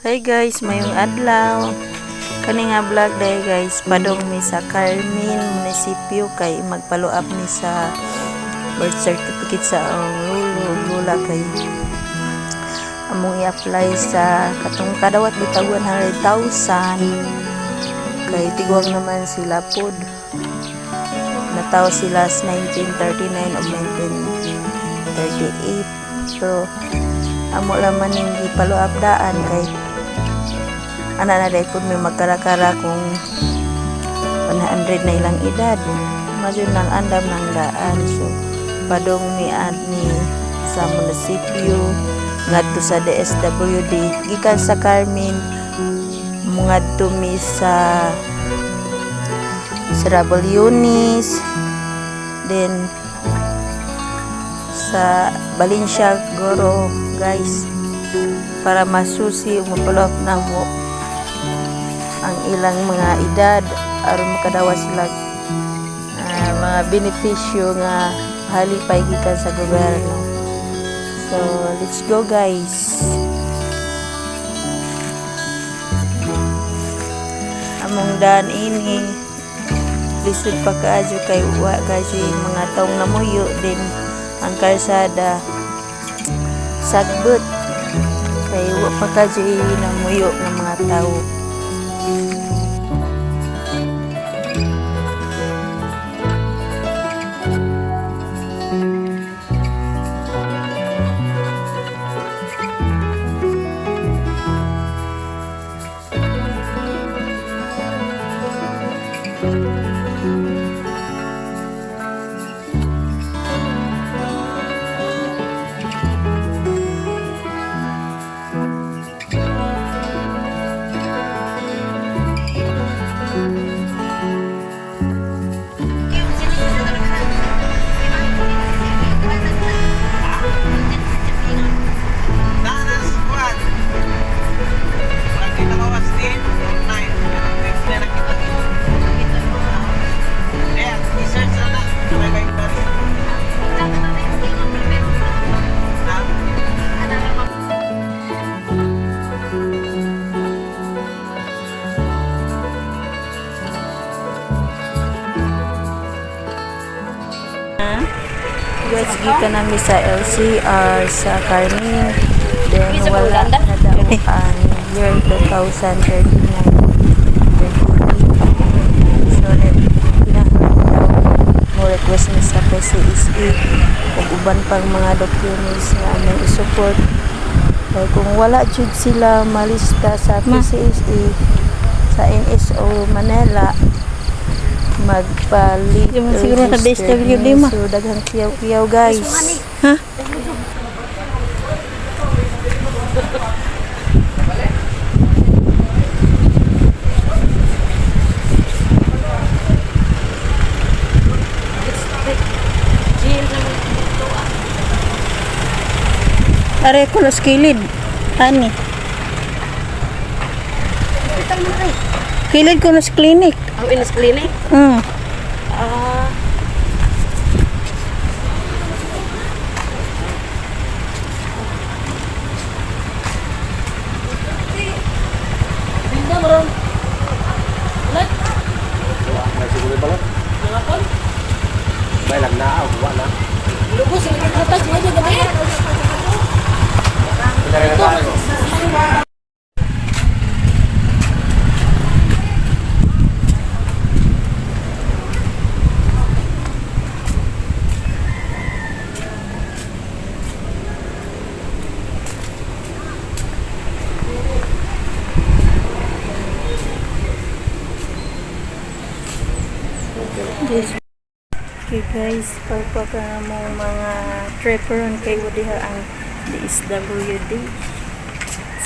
Hi guys, mayong adlaw. Kani nga vlog day guys, padong mi sa Carmen munisipyo kay magpalo up ni sa birth certificate sa lula kay among i-apply sa katong kadawat bitag 100,000 kay tigwang naman sila pod. Nataw sila sa 1939 o 1938. So amo laman ning gipalo up daan kay ana na day pud may magkara-kara kung 100 na ilang edad. Madyon nang andam ng daan. So padong mi ni sa munisipyo ngadto sa DSWD gikan sa Carmen ngadto mi sa Rabulyones, then sa Valencia Goro guys, para masusi umapalop na mo ang ilang mga edad aron makadawa sila mga benepisyo nga halipay gikan sa gobyerno. So let's go guys. Among daan ini lisod pa kaadyo kay wa kasi mga taong namuyo din ang kalsada sagbot kay wa pa kaadyo namuyo ng mga tao. Guys, gikan namin sa LCR sa Carmen, then wala na daw ang year 2039. So pinahal daw mo request ni sa PCSE kung uban pang mga documents nga may i-support. Kung wala jud sila malista sa PCSE sa NSO Manila magpalit siguro sa DSWD ma. So daghang kiyaw-kiyaw guys. Ha? Are ko los kilid. Ani. Kilid ko nos clinic. Ang inas clinic? Binda mo ron. Ulit? May siguro ba lang? Nangapon? May lang na, buwa na. Lubos, hindi ka touch mo dyan gabi. Pinari na tayo. Okay guys, pagpaka mo mga trapper kay wadiha ang DSWD.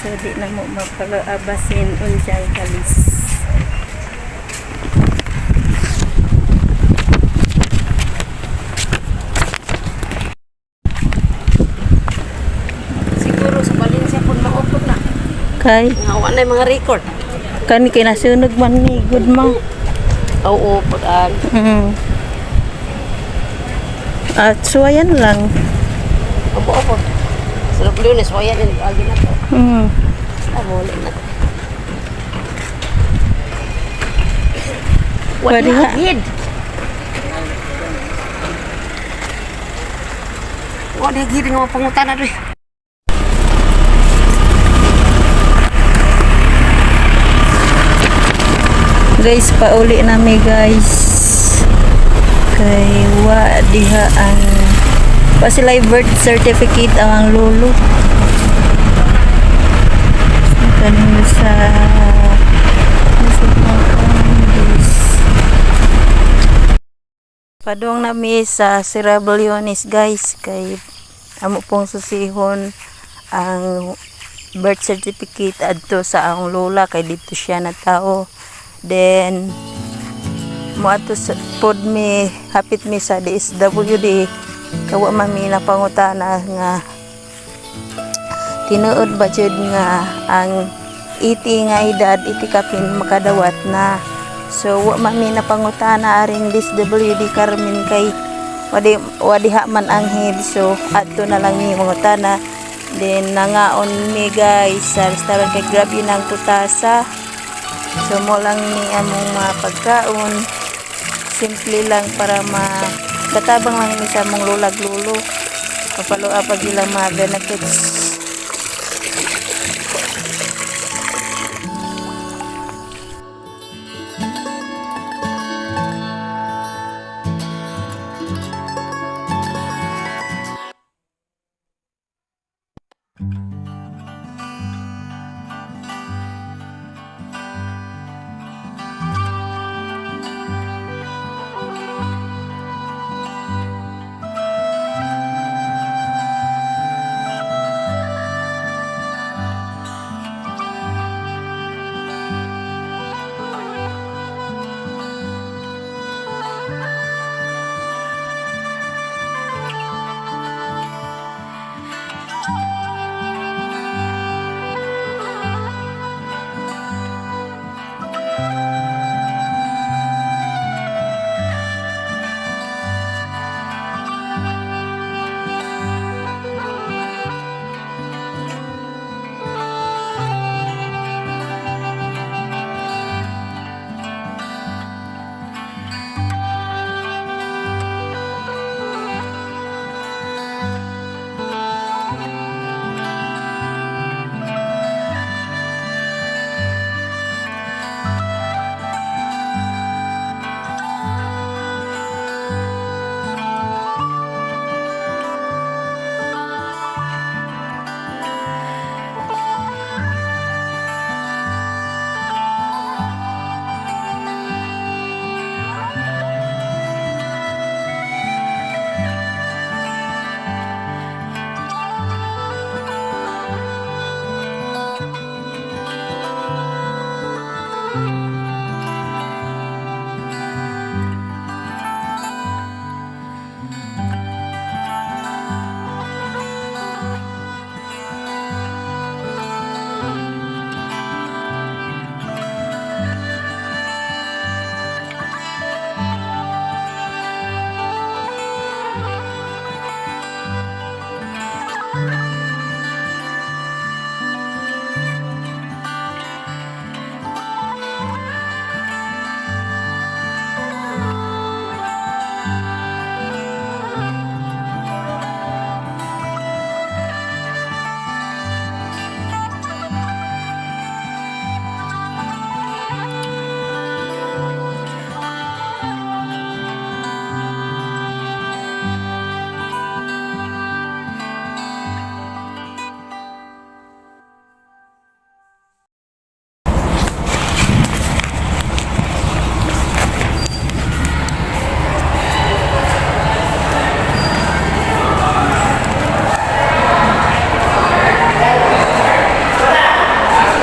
So di na mo mapalaabasin unsyang kalis. Siguro sa Valencia po maupot na. Kay Ngawa na yung mga record. kani kay nasunog man ni good ma. Oo, pag-an. At suwayan lang. Opo. Sa Rabulyones, waya din. Agi na to. Mm. Muli na Pwede ha. Hid. Wala hid nga mga pangutana doy. Guys, pauli nami guys. Kay wa diha ang pa sila birth certificate ang lolo. Kanino sa Padong nami sa Sierra-Leones guys, kay amo pong susihon ang birth certificate adto sa ang lola kay dito siya na tao. Then mo ato sa pod mi hapit mi sa DSWD kawa mami na pangutana nga tinuod ba jud nga ang iti nga edad iti kapin makadawat na. So wa mami na pangutana aring DSWD Carmen kay wadiha man ang head, so adto na lang mi mangutana. Then nangaon mi guys sa restaurant kay grabe nang putasa. So mo lang ni among mga pagkaon, simple lang para katabang lang ni sa among lulag lulo kapalo pag ilang mga benefits.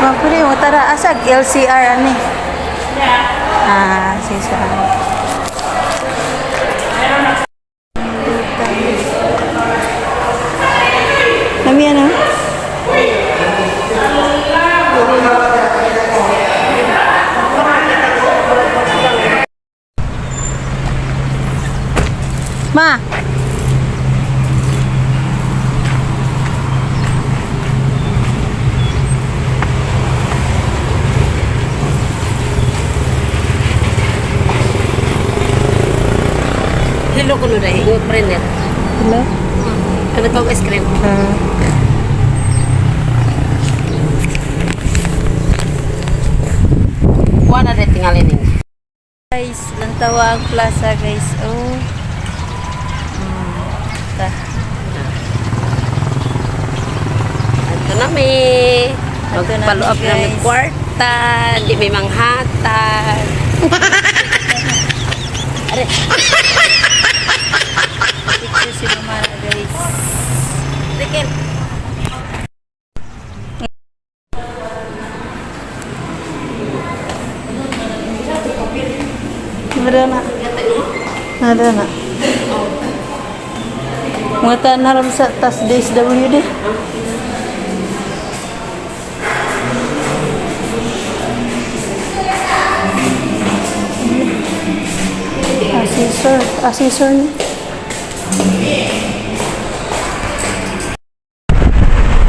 Mapuri mo tara asag LCR ani. Ah, sisa. Nami ano? Ma. Nilo ko na hingot prender. Hello? Ano ka ice cream? Wala na tingalin ini. Guys, Lantawang Plaza guys. Oh. Ta. Ito na may magpalo up na may guys. kwarta, di may manghatan. Are, Picture si Mama guys. Rikel. Nada na. Nada na. Mga tanaram sa tas DSWD. Asesor ni.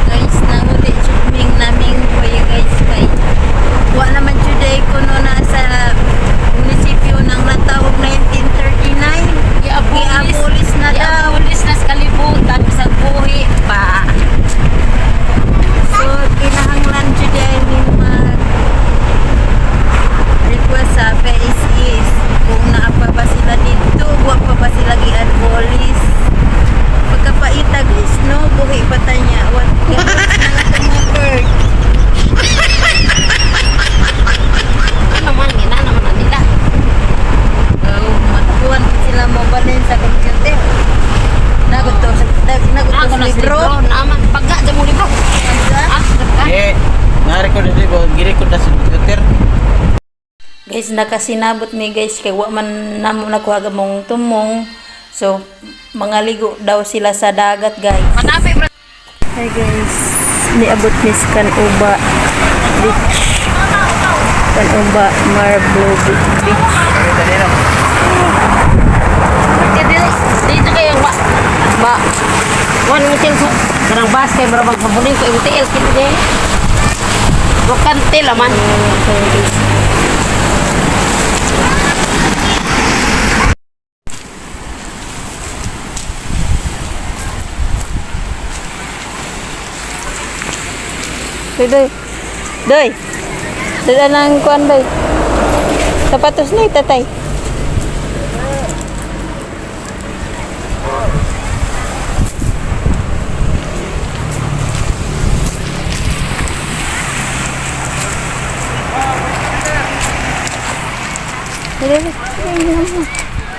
Guys, nanguli juming naming kuya guys kay wa naman juday kuno na sa munisipyo ng natawag 1939. Iabolis na daw. Iabolis na sa kalibutan sa buhi pa. So, kinahanglan juday ni mag request sa PSIS kung naapa ba sila dito, wa pa ba sila gi-abolis. Pagkapaita guys, no, buhi pa tanya. What gano'n na itong mga bird. Ano naman, ina naman na nila. Oh, matapuan sila mo balin sa computer. Nagutos Ako na sa libro. libro naman. Pagka dyan mo libro. Ah, pagka. Nga-record na ko, gi-record na sa computer. Guys, nakasinabot mi guys kay wa man namo nakuha mong tumong. So, mga ligo daw sila sa dagat guys. Manabi, bro. Hi guys, niabot ni Kan Uba Beach. Kan Uba Marble Beach. Dito kayo, ba, one mutil sa, karang basket, marabang pabuling ko, MTL, kito din. Bukante laman. Doy. Doy. Dala nang kuan doy. Sapatos ni tatay.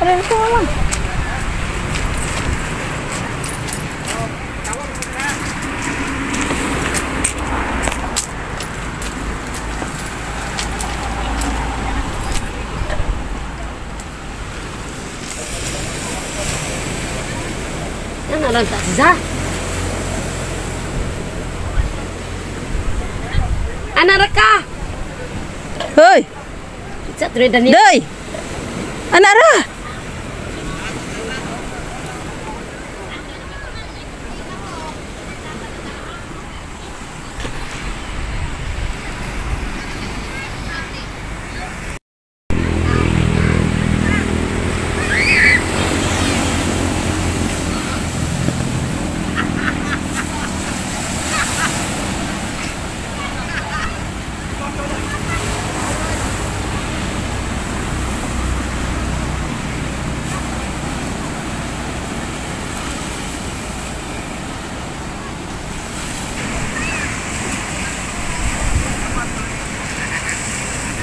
Ada mama. Ano lang ta, Za? Anak ka! Hoy, Sa tuloy Daniel. doy. Anak ra.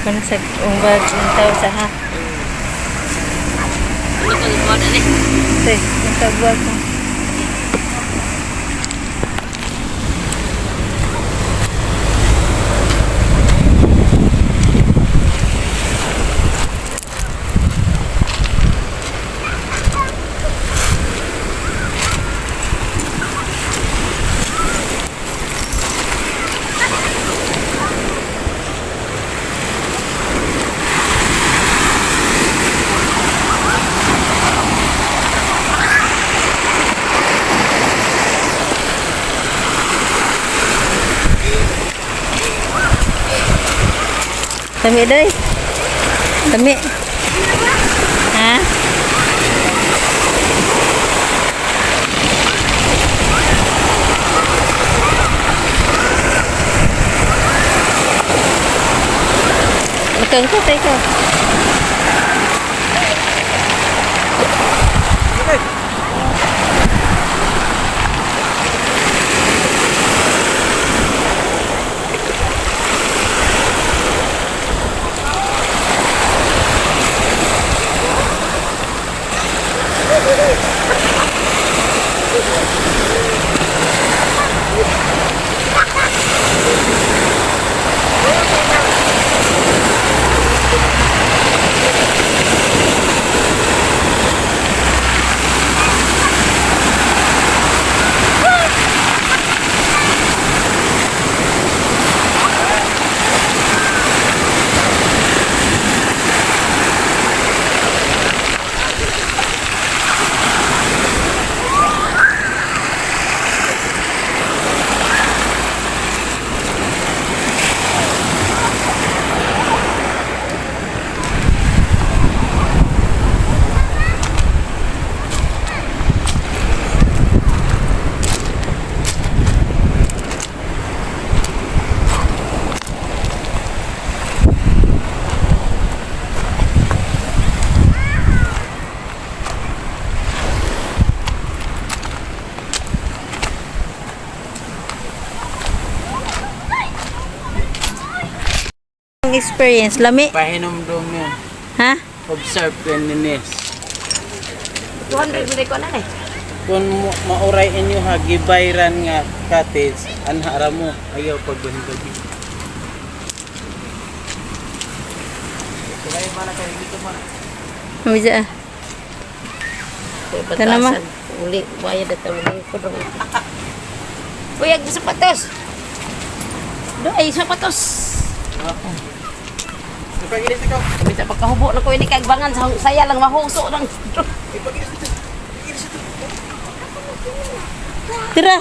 Kung sa umbag ng tao sa ha. Ano ko ito na eh? Tay, yung tagwag ko. Dami doy. Dami. Ha? Ikang ko, teka. Ang experience, lami. Pahinom dong yun. Ha? Observe cleanliness. 200 ko na eh. Kung mauray inyo ha, gibayran nga cottage, anhara mo, ayaw pagbahin-bahin. Kaya ba na kayo dito man? Mabisa. Kana ma? Uli, bayad at uli ko dong. Uy, ang sapatos. Ay, sapatos. Ipagilis ikaw. Bisa pagkahubo na ko ini kay bangan sa saya lang mahuso ng. Ipagilis ito. Tira.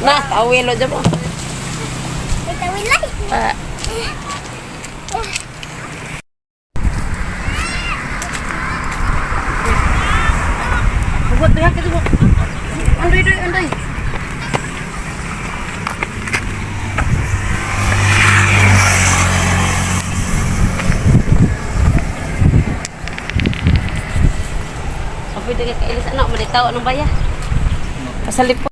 Na, tawilo dyan mo. Ah, huwag diha ka dito. Andoy, andoy, andoy. Pwede ka kailis anak, malitaw anong baya? Kasalip po.